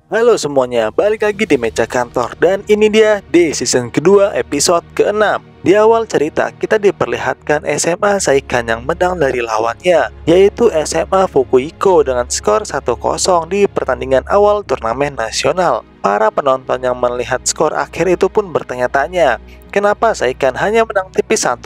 Halo semuanya, balik lagi di meja kantor dan ini dia di season kedua episode ke-6. Di awal cerita, kita diperlihatkan SMA Saikan yang menang dari lawannya, yaitu SMA Fukuhiko dengan skor 1-0 di pertandingan awal turnamen nasional. Para penonton yang melihat skor akhir itu pun bertanya-tanya, kenapa Saikan hanya menang tipis 1-0,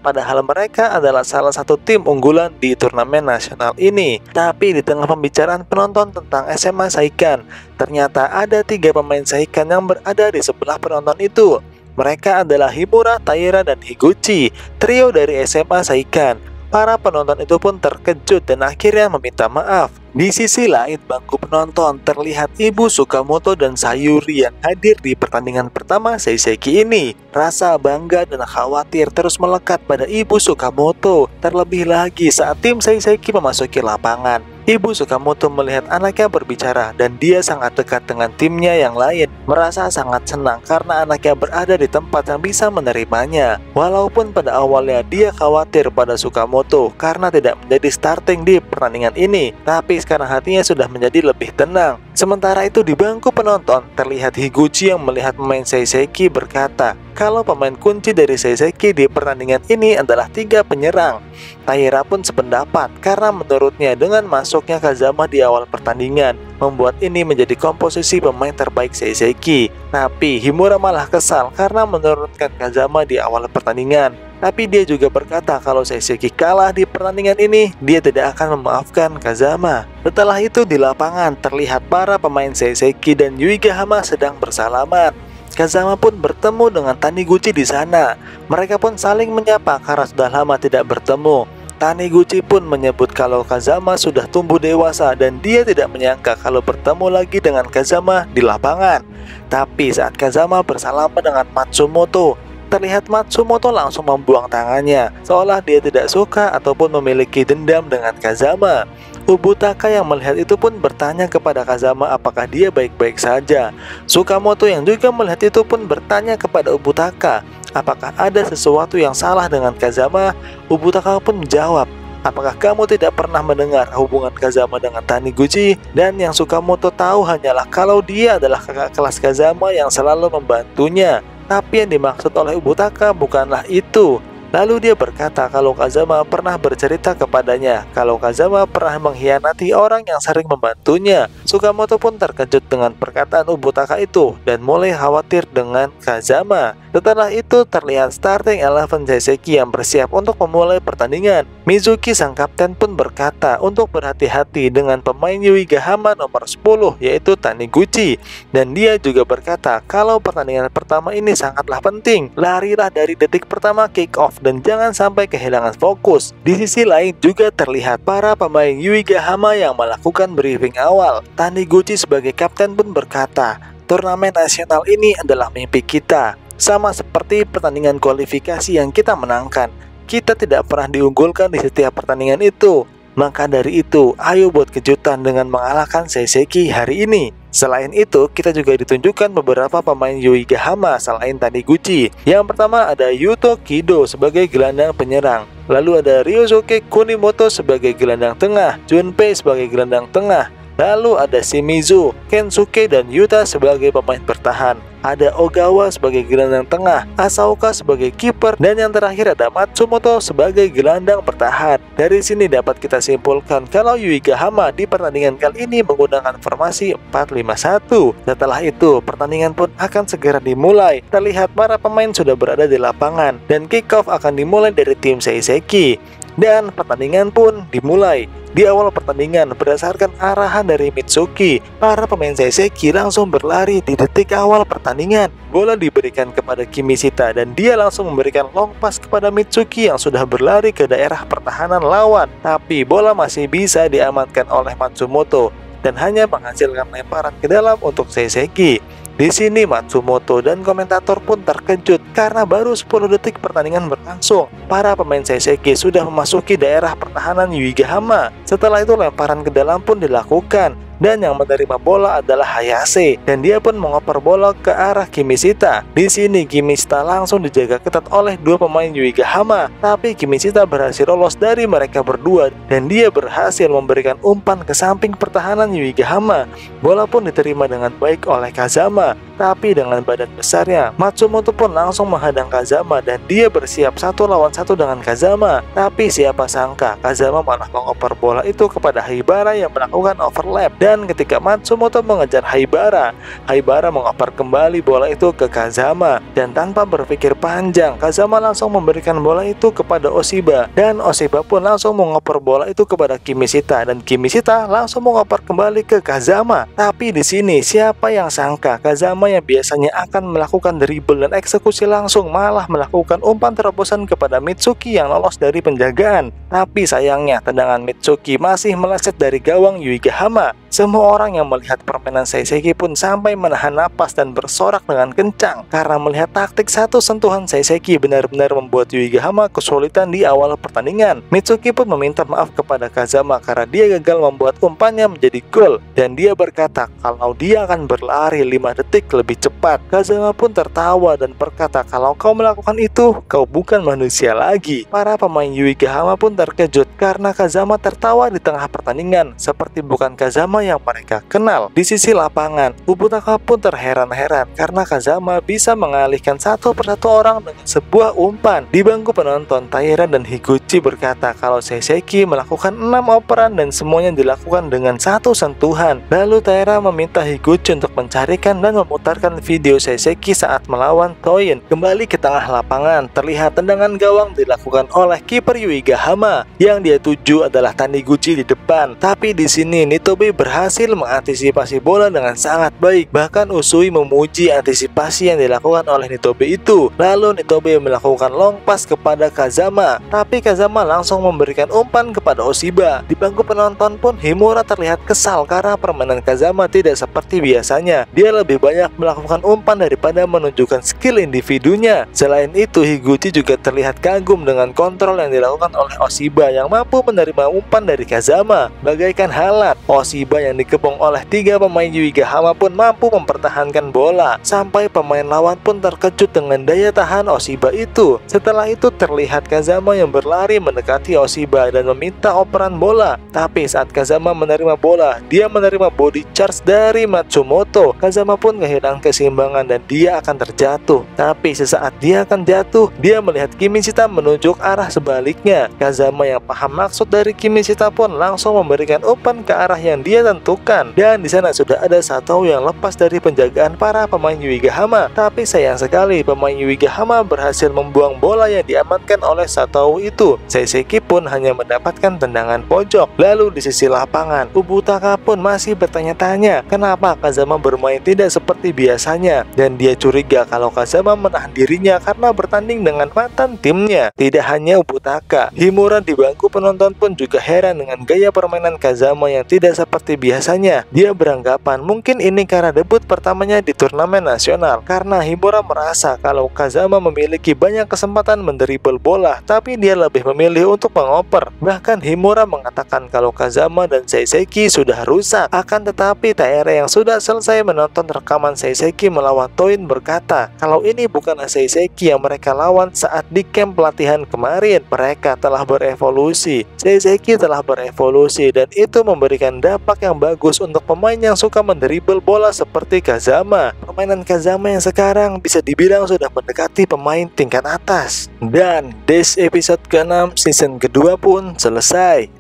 padahal mereka adalah salah satu tim unggulan di turnamen nasional ini. Tapi di tengah pembicaraan penonton tentang SMA Saikan, ternyata ada 3 pemain Saikan yang berada di sebelah penonton itu. Mereka adalah Himura, Taira, dan Higuchi, trio dari SMA Saikan. Para penonton itu pun terkejut dan akhirnya meminta maaf. Di sisi lain, bangku penonton terlihat Ibu Sukamoto dan Sayuri yang hadir di pertandingan pertama Seiseki ini. Rasa bangga dan khawatir terus melekat pada Ibu Sukamoto, terlebih lagi saat tim Seiseki memasuki lapangan. Ibu Sukamoto melihat anaknya berbicara dan dia sangat dekat dengan timnya yang lain. Merasa sangat senang karena anaknya berada di tempat yang bisa menerimanya. Walaupun pada awalnya dia khawatir pada Sukamoto karena tidak menjadi starting di pertandingan ini, tapi sekarang hatinya sudah menjadi lebih tenang. Sementara itu di bangku penonton terlihat Higuchi yang melihat pemain Seiseki berkata kalau pemain kunci dari Seiseki di pertandingan ini adalah 3 penyerang. Taira pun sependapat karena menurutnya dengan masuknya Kazama di awal pertandingan membuat ini menjadi komposisi pemain terbaik Seiseki. Tapi Himura malah kesal karena menurunkan Kazama di awal pertandingan. Tapi dia juga berkata kalau Seiseki kalah di pertandingan ini, dia tidak akan memaafkan Kazama. Setelah itu di lapangan terlihat para pemain Seiseki dan Yuigahama sedang bersalaman. Kazama pun bertemu dengan Taniguchi di sana. Mereka pun saling menyapa karena sudah lama tidak bertemu. Taniguchi pun menyebut kalau Kazama sudah tumbuh dewasa dan dia tidak menyangka kalau bertemu lagi dengan Kazama di lapangan. Tapi saat Kazama bersalaman dengan Matsumoto, terlihat Matsumoto langsung membuang tangannya, seolah dia tidak suka ataupun memiliki dendam dengan Kazama. Ubutaka yang melihat itu pun bertanya kepada Kazama apakah dia baik-baik saja. Sukamoto yang juga melihat itu pun bertanya kepada Ubutaka, apakah ada sesuatu yang salah dengan Kazama? Ubutaka pun menjawab, apakah kamu tidak pernah mendengar hubungan Kazama dengan Taniguchi? Dan yang Sukamoto tahu hanyalah kalau dia adalah kakak kelas Kazama yang selalu membantunya. Tapi yang dimaksud oleh Ubutaka bukanlah itu. Lalu dia berkata kalau Kazama pernah bercerita kepadanya kalau Kazama pernah mengkhianati orang yang sering membantunya. Sukamoto pun terkejut dengan perkataan Ubutaka itu dan mulai khawatir dengan Kazama. Setelah itu terlihat starting 11 Seiseki yang bersiap untuk memulai pertandingan. Mizuki sang kapten pun berkata untuk berhati-hati dengan pemain Yuigahama nomor 10 yaitu Taniguchi. Dan dia juga berkata kalau pertandingan pertama ini sangatlah penting. Larilah dari detik pertama kick off dan jangan sampai kehilangan fokus. Di sisi lain juga terlihat para pemain Yuigahama yang melakukan briefing awal. Taniguchi sebagai kapten pun berkata, turnamen nasional ini adalah mimpi kita. Sama seperti pertandingan kualifikasi yang kita menangkan. Kita tidak pernah diunggulkan di setiap pertandingan itu. Maka dari itu, ayo buat kejutan dengan mengalahkan Seiseki hari ini. Selain itu, kita juga ditunjukkan beberapa pemain Yuigahama selain Taniguchi. Yang pertama ada Yuto Kido sebagai gelandang penyerang. Lalu ada Ryosuke Kunimoto sebagai gelandang tengah, Junpei sebagai gelandang tengah. Lalu ada Shimizu, Kensuke, dan Yuta sebagai pemain bertahan. Ada Ogawa sebagai gelandang tengah, Asaoka sebagai kiper, dan yang terakhir ada Matsumoto sebagai gelandang bertahan. Dari sini dapat kita simpulkan kalau Yuigahama di pertandingan kali ini menggunakan formasi 4-5-1. Setelah itu, pertandingan pun akan segera dimulai. Terlihat para pemain sudah berada di lapangan, dan kick-off akan dimulai dari tim Seiseki. Dan pertandingan pun dimulai. Di awal pertandingan, berdasarkan arahan dari Mitsuki, para pemain Seiseki langsung berlari di detik awal pertandingan. Bola diberikan kepada Kimishita dan dia langsung memberikan long pass kepada Mitsuki yang sudah berlari ke daerah pertahanan lawan. Tapi bola masih bisa diamankan oleh Matsumoto dan hanya menghasilkan lemparan ke dalam untuk Seiseki. Di sini Matsumoto dan komentator pun terkejut karena baru 10 detik pertandingan berlangsung. Para pemain Seiseki sudah memasuki daerah pertahanan Yuigahama. Setelah itu lemparan ke dalam pun dilakukan. dan yang menerima bola adalah Hayase, dan dia pun mengoper bola ke arah Kimishita. Di sini Kimishita langsung dijaga ketat oleh dua pemain Yuigahama, tapi Kimishita berhasil lolos dari mereka berdua dan dia berhasil memberikan umpan ke samping pertahanan Yuigahama. Bola pun diterima dengan baik oleh Kazama, tapi dengan badan besarnya Matsumoto pun langsung menghadang Kazama dan dia bersiap 1 lawan 1 dengan Kazama. Tapi siapa sangka Kazama malah mengoper bola itu kepada Haibara yang melakukan overlap, dan ketika Matsumoto mengejar Haibara mengoper kembali bola itu ke Kazama, dan tanpa berpikir panjang Kazama langsung memberikan bola itu kepada Oshiba, dan Oshiba pun langsung mengoper bola itu kepada Kimishita, dan Kimishita langsung mengoper kembali ke Kazama. Tapi di sini siapa yang sangka Kazama yang biasanya akan melakukan dribble dan eksekusi langsung malah melakukan umpan terobosan kepada Mitsuki yang lolos dari penjagaan. Tapi sayangnya tendangan Mitsuki masih meleset dari gawang Yuigahama. Semua orang yang melihat permainan Seiseki pun sampai menahan napas dan bersorak dengan kencang karena melihat taktik satu sentuhan Seiseki benar-benar membuat Yuigahama kesulitan di awal pertandingan. Mitsuki pun meminta maaf kepada Kazama karena dia gagal membuat umpannya menjadi gol, dan dia berkata kalau dia akan berlari 5 detik lebih cepat. Kazama pun tertawa dan berkata kalau kau melakukan itu, kau bukan manusia lagi. Para pemain Yuigahama pun terkejut karena Kazama tertawa di tengah pertandingan seperti bukan Kazama yang mereka kenal. Di sisi lapangan, Ubutaka pun terheran-heran karena Kazama bisa mengalihkan satu persatu orang dengan sebuah umpan. Di bangku penonton, Taira dan Higuchi berkata kalau Seiseki melakukan 6 operan dan semuanya dilakukan dengan satu sentuhan. Lalu Taira meminta Higuchi untuk mencarikan dan memutarkan video Seiseki saat melawan Toin. Kembali ke tengah lapangan, terlihat tendangan gawang dilakukan oleh kiper Yuigahama. Yang dia tuju adalah Taniguchi di depan. Tapi di sini Nitobe berhasil mengantisipasi bola dengan sangat baik. Bahkan Usui memuji antisipasi yang dilakukan oleh Nitobe itu. Lalu Nitobe melakukan long pass kepada Kazama, tapi Kazama langsung memberikan umpan kepada Oshiba. Di bangku penonton pun Himura terlihat kesal karena permainan Kazama tidak seperti biasanya. Dia lebih banyak melakukan umpan daripada menunjukkan skill individunya. Selain itu, Higuchi juga terlihat kagum dengan kontrol yang dilakukan oleh Oshiba yang mampu menerima umpan dari Kazama bagaikan halat. Oshiba yang dikepung oleh 3 pemain Yuigahama pun mampu mempertahankan bola sampai pemain lawan pun terkejut dengan daya tahan Oshiba itu. Setelah itu terlihat Kazama yang berlari mendekati Oshiba dan meminta operan bola. Tapi saat Kazama menerima bola, dia menerima body charge dari Matsumoto. Kazama pun kehilangan keseimbangan dan dia akan terjatuh. Tapi sesaat dia akan jatuh, dia melihat Kimishita menunjuk arah sebaliknya. Kazama yang paham maksud dari Kimishita pun langsung memberikan umpan ke arah yang dia tentukan, dan di sana sudah ada Satou yang lepas dari penjagaan para pemain Yuigahama. Tapi sayang sekali pemain Yuigahama berhasil membuang bola yang diamankan oleh Satou itu. Seiseki pun hanya mendapatkan tendangan pojok. Lalu di sisi lapangan, Ubutaka pun masih bertanya-tanya kenapa Kazama bermain tidak seperti biasanya, dan dia curiga kalau Kazama menahan dirinya karena bertanding dengan mantan timnya. Tidak hanya Ubutaka, Himura di bangku penonton pun juga heran dengan gaya permainan Kazama yang tidak seperti biasanya. Dia beranggapan mungkin ini karena debut pertamanya di turnamen nasional, karena Himura merasa kalau Kazama memiliki banyak kesempatan mendribble bola, tapi dia lebih memilih untuk mengoper. Bahkan Himura mengatakan kalau Kazama dan Seiseki sudah rusak. Akan tetapi Taira yang sudah selesai menonton rekaman Seiseki melawan Toin berkata kalau ini bukanlah Seiseki yang mereka lawan saat di camp pelatihan kemarin. Mereka telah berevolusi. Seiseki telah berevolusi dan itu memberikan dampak yang bagus untuk pemain yang suka mendribble bola seperti Kazama. Permainan Kazama yang sekarang bisa dibilang sudah mendekati pemain tingkat atas. Dan Days episode ke-6 season kedua pun selesai.